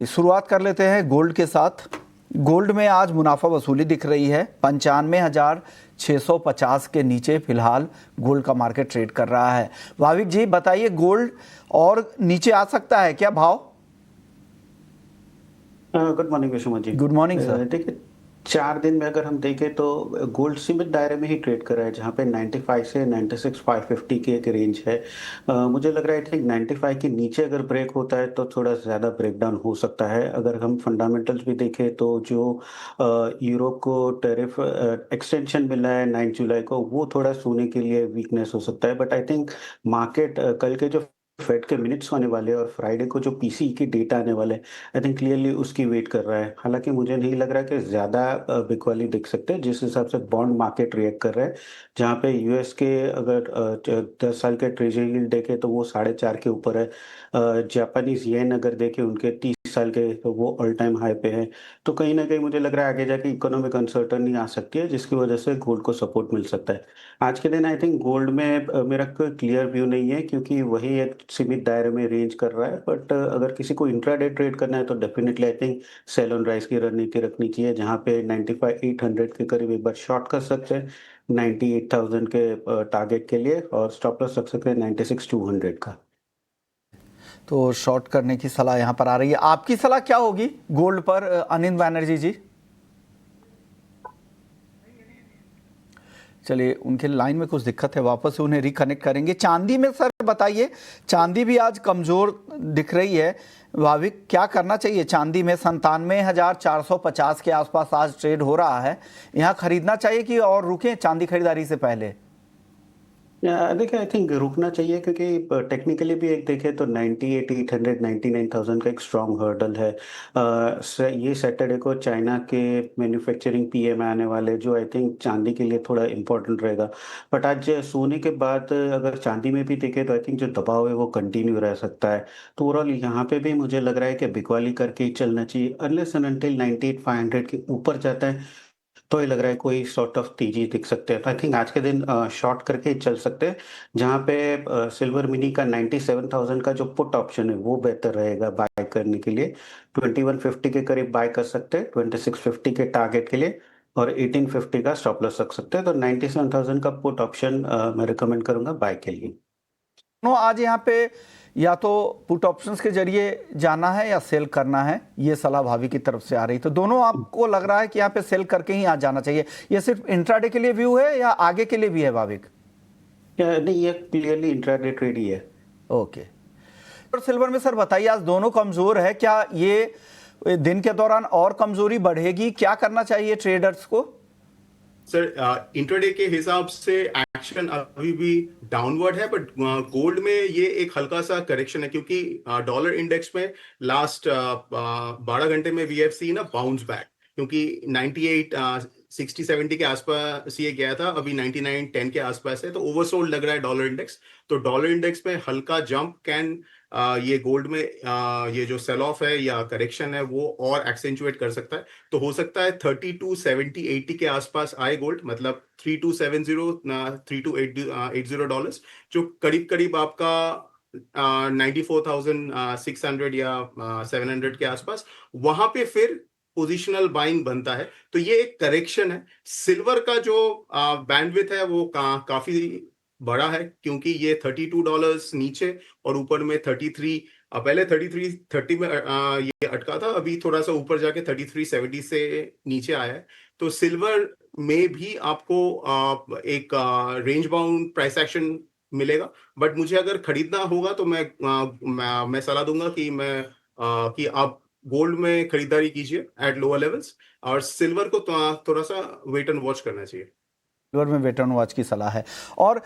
शुरुआत कर लेते हैं गोल्ड के साथ। गोल्ड में आज मुनाफा वसूली दिख रही है। 95,650 के नीचे फिलहाल गोल्ड का मार्केट ट्रेड कर रहा है। भाविक जी बताइए, गोल्ड और नीचे आ सकता है क्या भाव? Good morning Vishuma ji. Good morning sir. देखिए, 4 दिन में अगर हम देखें तो गोल्ड सीमित दायरे में ही ट्रेड कर रहा है, जहाँ पे 95 से 96,550 की एक रेंज है। मुझे लग रहा है ठीक 95 के नीचे अगर ब्रेक होता है तो थोड़ा ज़्यादा ब्रेकडाउन हो सकता है। अगर हम फंडामेंटल्स भी देखें तो जो यूरोप को टैरिफ एक्सटेंशन मिला है 9 जुलाई को, वो थोड़ा सोने के लिए वीकनेस हो सकता है। बट आई थिंक मार्केट कल के जो फेड के मिनट्स होने वाले हैं और फ्राइडे को जो पीसी की डेटा आने वाले हैं, आई थिंक क्लियरली उसकी वेट कर रहा है। हालांकि मुझे नहीं लग रहा कि ज़्यादा बिकवाली दिख सकते हैं जिस हिसाब से बॉन्ड मार्केट रिएक्ट कर रहा है। जहाँ पे यूएस के अगर 10 साल के ट्रेजरी यील्ड देखें तो वो 4.5 के ऊपर है। जापानीज येन अगर देखें उनके 30 साल के, तो वो ऑल टाइम हाई पे है। तो कहीं ना कहीं मुझे लग रहा है आगे जाके इकोनॉमिक अनसर्टनी आ सकती है, जिसकी वजह से गोल्ड को सपोर्ट मिल सकता है। आज के दिन आई थिंक गोल्ड में मेरा कोई क्लियर व्यू नहीं है, क्योंकि वही एक सीमित दायरे में रेंज कर रहा है। बट अगर किसी को इंट्राडे ट्रेड करना है तो definitely I think sell on rise की रणनीति रखनी चाहिए, जहाँ पे 95,800 के करीब एक बार शॉर्ट कर सकते हैं 98,000 के टारगेट के लिए, और स्टॉप लॉस रख सकते हैं 96,200 का। तो शॉर्ट करने की सलाह यहाँ पर आ रही है। आपकी सलाह क्या होगी गोल्ड पर, अनिल बैनर्जी जी? चलिए, उनके लाइन में कुछ दिक्कत है, वापस से उन्हें रिकनेक्ट करेंगे। चांदी में सर बताइए, चांदी भी आज कमज़ोर दिख रही है। भाविक क्या करना चाहिए चांदी में? 97,450 के आसपास आज ट्रेड हो रहा है। यहाँ खरीदना चाहिए कि और रुकें चांदी खरीदारी से पहले? देखिए, आई थिंक रुकना चाहिए, क्योंकि टेक्निकली भी एक देखें तो 98,800 99,000 का एक स्ट्रॉन्ग हर्डल है। ये सैटरडे को चाइना के मैन्युफैक्चरिंग पीएम आने वाले, जो आई थिंक चांदी के लिए थोड़ा इंपॉर्टेंट रहेगा। बट आज सोने के बाद अगर चांदी में भी देखें तो आई थिंक जो दबाव है वो कंटिन्यू रह सकता है। तो ओवरऑल यहाँ पे भी मुझे लग रहा है कि बिकवाली करके ही चलना चाहिए, अनलेस एंड अनटिल 98,500 के ऊपर जाता है तो ये लग रहा है कोई सॉर्ट ऑफ तेजी दिख सकते हैं। तो आई थिंक आज के दिन शॉर्ट करके चल सकते हैं, जहाँ पे सिल्वर मिनी का 97,000 का जो पुट ऑप्शन है वो बेहतर रहेगा बाय करने के लिए। 2150 के करीब बाय कर सकते हैं 2650 के टारगेट के लिए, और 1850 का स्टॉप लॉस रख सकते हैं। तो 97,000 का पुट ऑप्शन मैं रिकमेंड करूंगा बाय के लिए। दोनों आज यहाँ पे या तो पुट ऑप्शंस के जरिए जाना है या सेल करना है, ये सलाह भाभी की तरफ से आ रही। तो दोनों आपको लग रहा है कि यहाँ पे सेल करके ही आज जाना चाहिए? ये सिर्फ इंट्राडे के लिए व्यू है या आगे के लिए भी है भाविक? नहीं, ये क्लियरली इंट्राडे ट्रेड ही है। ओके। और सिल्वर में सर बताइए, आज दोनों कमजोर है, क्या ये दिन के दौरान और कमजोरी बढ़ेगी? क्या करना चाहिए ट्रेडर्स को? सर, इंट्राडे के हिसाब से एक्शन अभी भी डाउनवर्ड है, बट गोल्ड में ये एक हल्का सा करेक्शन है, क्योंकि डॉलर इंडेक्स में लास्ट 12 घंटे में we have seen a bounce back, क्योंकि 98 60 70 के आसपास ये गया था, अभी 99 10 के आसपास है। तो ओवरसोल्ड लग रहा है डॉलर इंडेक्स। तो डॉलर इंडेक्स में हल्का जंप कैन ये गोल्ड में ये जो सेल ऑफ है या करेक्शन है वो और एक्सेंचुएट कर सकता है। तो हो सकता है 3270 80 के आसपास आए गोल्ड, मतलब 3270 $3280, जो करीब करीब आपका 94,600 या 700 के आसपास, वहां पे फिर पोजिशनल बाइंग बनता है। तो ये एक करेक्शन है। सिल्वर का जो बैंडविथ है वो काफी बड़ा है, क्योंकि ये $32 नीचे और ऊपर में 33, पहले 3330 में ये अटका था, अभी थोड़ा सा ऊपर जाके 3370 से नीचे आया है। तो सिल्वर में भी आपको एक रेंज बाउंड प्राइस एक्शन मिलेगा। बट मुझे अगर खरीदना होगा तो मैं सलाह दूंगा कि आप गोल्ड में खरीदारी कीजिए एट लोअर लेवल्स, और सिल्वर को थोड़ा सा वेट एंड वॉच करना चाहिए। सिल्वर में वेट एंड वॉच की सलाह है। और